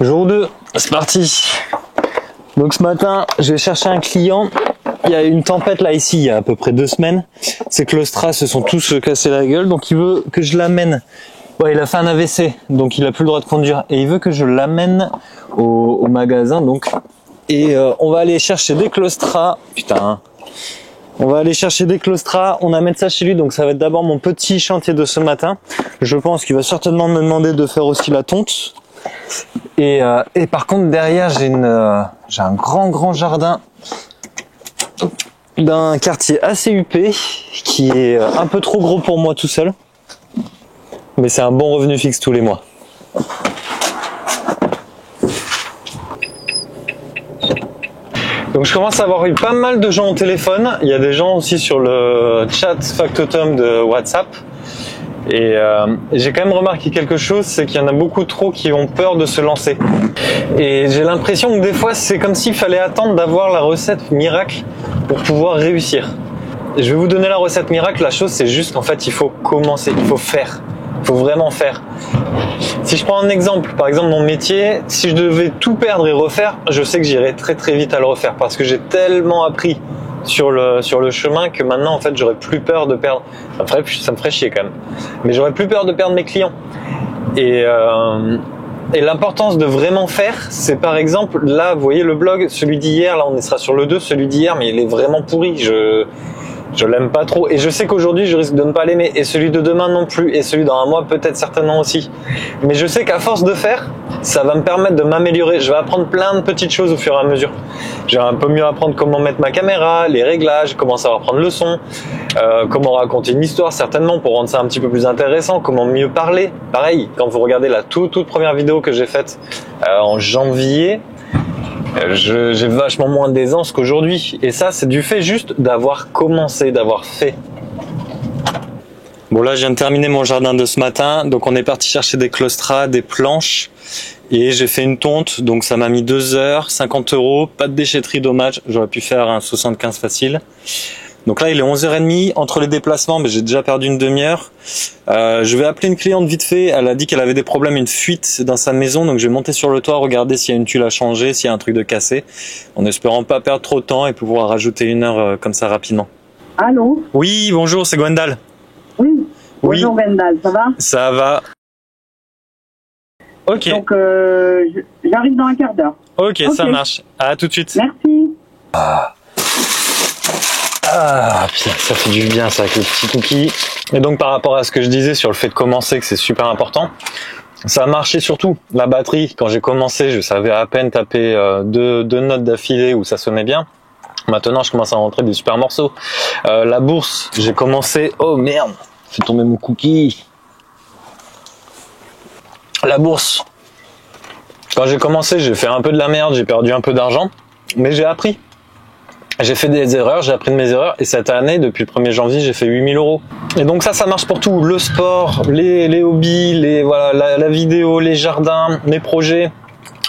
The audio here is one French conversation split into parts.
Jour 2, c'est parti. Donc ce matin, je vais chercher un client. Il y a une tempête là ici, il y a à peu près 2 semaines. Ces claustras se sont tous cassés la gueule, donc il veut que je l'amène. Ouais, il a fait un AVC, donc il a plus le droit de conduire. Et il veut que je l'amène au magasin, donc. Et on va aller chercher des claustras. Putain. On va aller chercher des claustras, on amène ça chez lui, donc ça va être d'abord mon petit chantier de ce matin. Je pense qu'il va certainement me demander de faire aussi la tonte. Et par contre derrière j'ai un grand jardin d'un quartier assez huppé qui est un peu trop gros pour moi tout seul. Mais c'est un bon revenu fixe tous les mois. Donc je commence à avoir eu pas mal de gens au téléphone. Il y a des gens aussi sur le chat Factotum de WhatsApp. Et j'ai quand même remarqué quelque chose, c'est qu'il y en a beaucoup trop qui ont peur de se lancer. Et j'ai l'impression que des fois c'est comme s'il fallait attendre d'avoir la recette miracle pour pouvoir réussir. Et je vais vous donner la recette miracle. La chose c'est juste qu'en fait il faut commencer, il faut faire. Il faut vraiment faire. Si je prends un exemple, par exemple mon métier, si je devais tout perdre et refaire, je sais que j'irais très vite à le refaire parce que j'ai tellement appris sur le chemin que maintenant en fait j'aurais plus peur de perdre. Ça me ferait chier quand même. Mais j'aurais plus peur de perdre mes clients. Et l'importance de vraiment faire, c'est par exemple là, vous voyez le blog, celui d'hier, là on sera sur le 2, celui d'hier, mais il est vraiment pourri. Je l'aime pas trop et je sais qu'aujourd'hui je risque de ne pas l'aimer et celui de demain non plus et celui dans un mois peut-être certainement aussi. Mais je sais qu'à force de faire, ça va me permettre de m'améliorer. Je vais apprendre plein de petites choses au fur et à mesure. Je vais un peu mieux apprendre comment mettre ma caméra, les réglages, comment savoir prendre le son, comment raconter une histoire certainement pour rendre ça un petit peu plus intéressant, comment mieux parler. Pareil, quand vous regardez la toute première vidéo que j'ai faite en janvier, j'ai vachement moins d'aisance qu'aujourd'hui. Et ça, c'est du fait juste d'avoir commencé, d'avoir fait. Bon là, je viens de terminer mon jardin de ce matin. Donc on est parti chercher des claustras, des planches. Et j'ai fait une tonte. Donc ça m'a mis 2 heures, 50 €. Pas de déchetterie, dommage. J'aurais pu faire un 75 facile. Donc là, il est 11h30. Entre les déplacements, j'ai déjà perdu une demi-heure. Je vais appeler une cliente vite fait. Elle a dit qu'elle avait des problèmes, une fuite dans sa maison. Donc je vais monter sur le toit, regarder s'il y a une tuile à changer, s'il y a un truc de cassé. En espérant pas perdre trop de temps et pouvoir rajouter 1 heure comme ça rapidement. Allô? Oui, bonjour, c'est Gwendal. Oui. Oui. Bonjour Gwendal, ça va? Ça va. Ok. Donc j'arrive dans un quart d'heure. Ok, ça marche. À tout de suite. Merci. Ah, putain, ça fait du bien ça avec les petits cookies. Et donc par rapport à ce que je disais sur le fait de commencer, que c'est super important, ça a marché surtout. La batterie, quand j'ai commencé, je savais à peine taper deux notes d'affilée où ça sonnait bien. Maintenant, je commence à rentrer des super morceaux. La bourse, j'ai commencé... Oh merde, fait tomber mon cookie. La bourse. Quand j'ai commencé, j'ai fait un peu de la merde, j'ai perdu un peu d'argent, mais j'ai appris. J'ai fait des erreurs, j'ai appris de mes erreurs et cette année, depuis le 1er janvier, j'ai fait 8 000 €. Et donc ça marche pour tout. Le sport, les hobbies, voilà, la vidéo, les jardins, mes projets.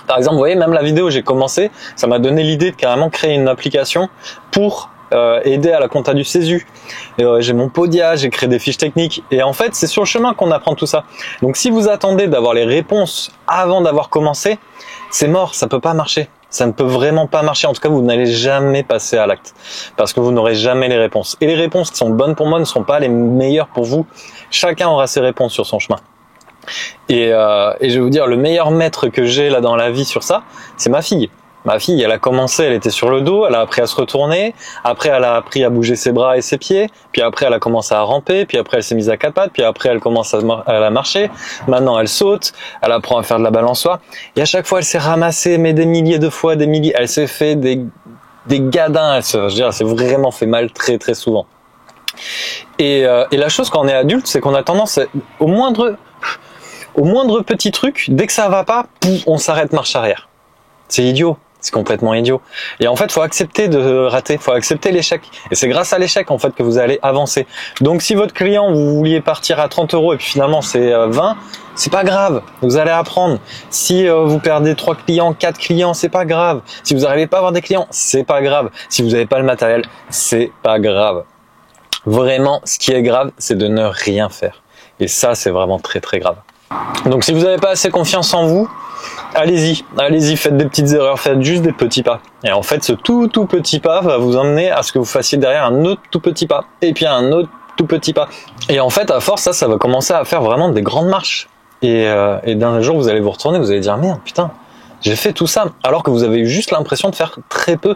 Par exemple, vous voyez, même la vidéo, j'ai commencé, ça m'a donné l'idée de carrément créer une application pour aider à la compta du CESU. J'ai mon Podia, j'ai créé des fiches techniques et en fait, c'est sur le chemin qu'on apprend tout ça. Donc si vous attendez d'avoir les réponses avant d'avoir commencé, c'est mort, ça peut pas marcher. Ça ne peut vraiment pas marcher. En tout cas, vous n'allez jamais passer à l'acte parce que vous n'aurez jamais les réponses. Et les réponses qui sont bonnes pour moi ne sont pas les meilleures pour vous. Chacun aura ses réponses sur son chemin. Et je vais vous dire, le meilleur maître que j'ai là dans la vie sur ça, c'est ma fille. Ma fille, elle a commencé, elle était sur le dos, elle a appris à se retourner, après elle a appris à bouger ses bras et ses pieds, puis après elle a commencé à ramper, puis après elle s'est mise à 4 pattes, puis après elle commence à marcher, maintenant elle saute, elle apprend à faire de la balançoire, et à chaque fois elle s'est ramassée, mais des milliers de fois, elle s'est fait des gadins, je veux dire, elle s'est vraiment fait mal très très souvent. Et la chose quand on est adulte, c'est qu'on a tendance, au moindre petit truc, dès que ça va pas, pouf, on s'arrête marche arrière. C'est idiot. C'est complètement idiot. Et en fait, faut accepter de rater, faut accepter l'échec. Et c'est grâce à l'échec, en fait, que vous allez avancer. Donc, si votre client, vous vouliez partir à 30 € et puis finalement c'est 20, c'est pas grave. Vous allez apprendre. Si vous perdez 3 clients, 4 clients, c'est pas grave. Si vous n'arrivez pas à avoir des clients, c'est pas grave. Si vous n'avez pas le matériel, c'est pas grave. Vraiment, ce qui est grave, c'est de ne rien faire. Et ça, c'est vraiment très très grave. Donc si vous n'avez pas assez confiance en vous, allez-y, faites des petites erreurs, faites juste des petits pas. Et en fait, ce tout petit pas va vous emmener à ce que vous fassiez derrière un autre tout petit pas, et puis un autre tout petit pas. Et en fait, à force, ça va commencer à faire vraiment des grandes marches. Et d'un jour, vous allez vous retourner, vous allez dire, merde, putain, j'ai fait tout ça, alors que vous avez eu juste l'impression de faire très peu.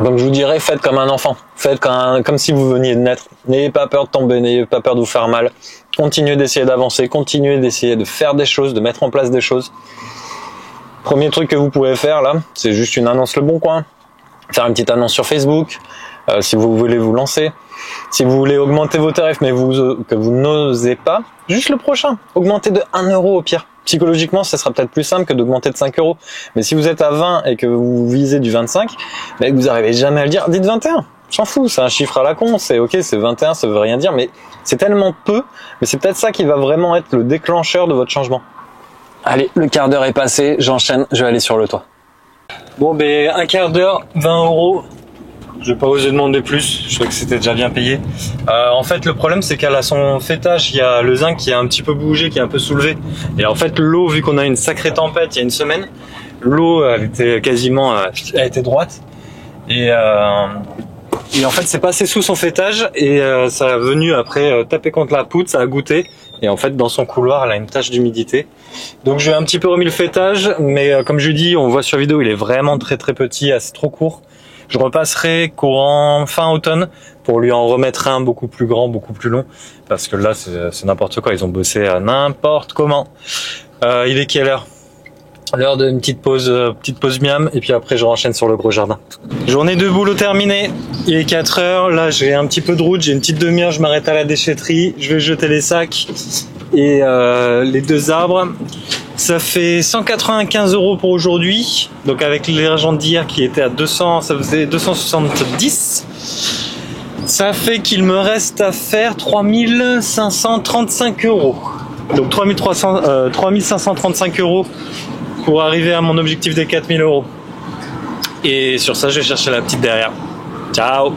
Donc je vous dirais, faites comme un enfant, faites comme si vous veniez de naître. N'ayez pas peur de tomber, n'ayez pas peur de vous faire mal. Continuez d'essayer d'avancer, continuez d'essayer de faire des choses, de mettre en place des choses. Premier truc que vous pouvez faire là, c'est juste une annonce Le Bon Coin. Faire une petite annonce sur Facebook, si vous voulez vous lancer. Si vous voulez augmenter vos tarifs mais que vous n'osez pas, juste le prochain, augmentez de 1 euro au pire. Psychologiquement, ça sera peut-être plus simple que d'augmenter de 5 euros. Mais si vous êtes à 20 et que vous visez du 25, mais que vous n'arrivez jamais à le dire, dites 21. J'en fous, c'est un chiffre à la con, c'est ok, c'est 21, ça veut rien dire, mais c'est tellement peu, mais c'est peut-être ça qui va vraiment être le déclencheur de votre changement. Allez, le quart d'heure est passé, j'enchaîne, je vais aller sur le toit. Bon, ben, un quart d'heure, 20 euros. Je vais pas oser demander plus, je crois que c'était déjà bien payé. En fait, le problème, c'est qu'à son fêtage, il y a le zinc qui a un petit peu bougé, qui est un peu soulevé. Et en fait, l'eau, vu qu'on a une sacrée tempête il y a une semaine, l'eau, elle était quasiment, elle était droite. Et en fait, c'est passé sous son fêtage et ça a venu après taper contre la poutre, ça a goûté. Et en fait, dans son couloir, elle a une tache d'humidité. Donc, je vais un petit peu remis le fêtage, mais comme je dis, on voit sur vidéo, il est vraiment très très petit, c'est trop court. Je repasserai courant fin automne pour lui en remettre un beaucoup plus grand, beaucoup plus long. Parce que là, c'est n'importe quoi. Ils ont bossé à n'importe comment. Il est quelle heure? L'heure d'une petite pause miam. Et puis après, je renchaîne sur le gros jardin. Journée de boulot terminée. Il est 4 heures. Là, j'ai un petit peu de route. J'ai une petite demi-heure. Je m'arrête à la déchetterie. Je vais jeter les sacs et les 2 arbres. Ça fait 195 euros pour aujourd'hui. Donc avec l'argent d'hier qui était à 200, ça faisait 270. Ça fait qu'il me reste à faire 3535 euros. Donc 3535 euros pour arriver à mon objectif des 4000 euros. Et sur ça, je vais chercher la petite derrière. Ciao!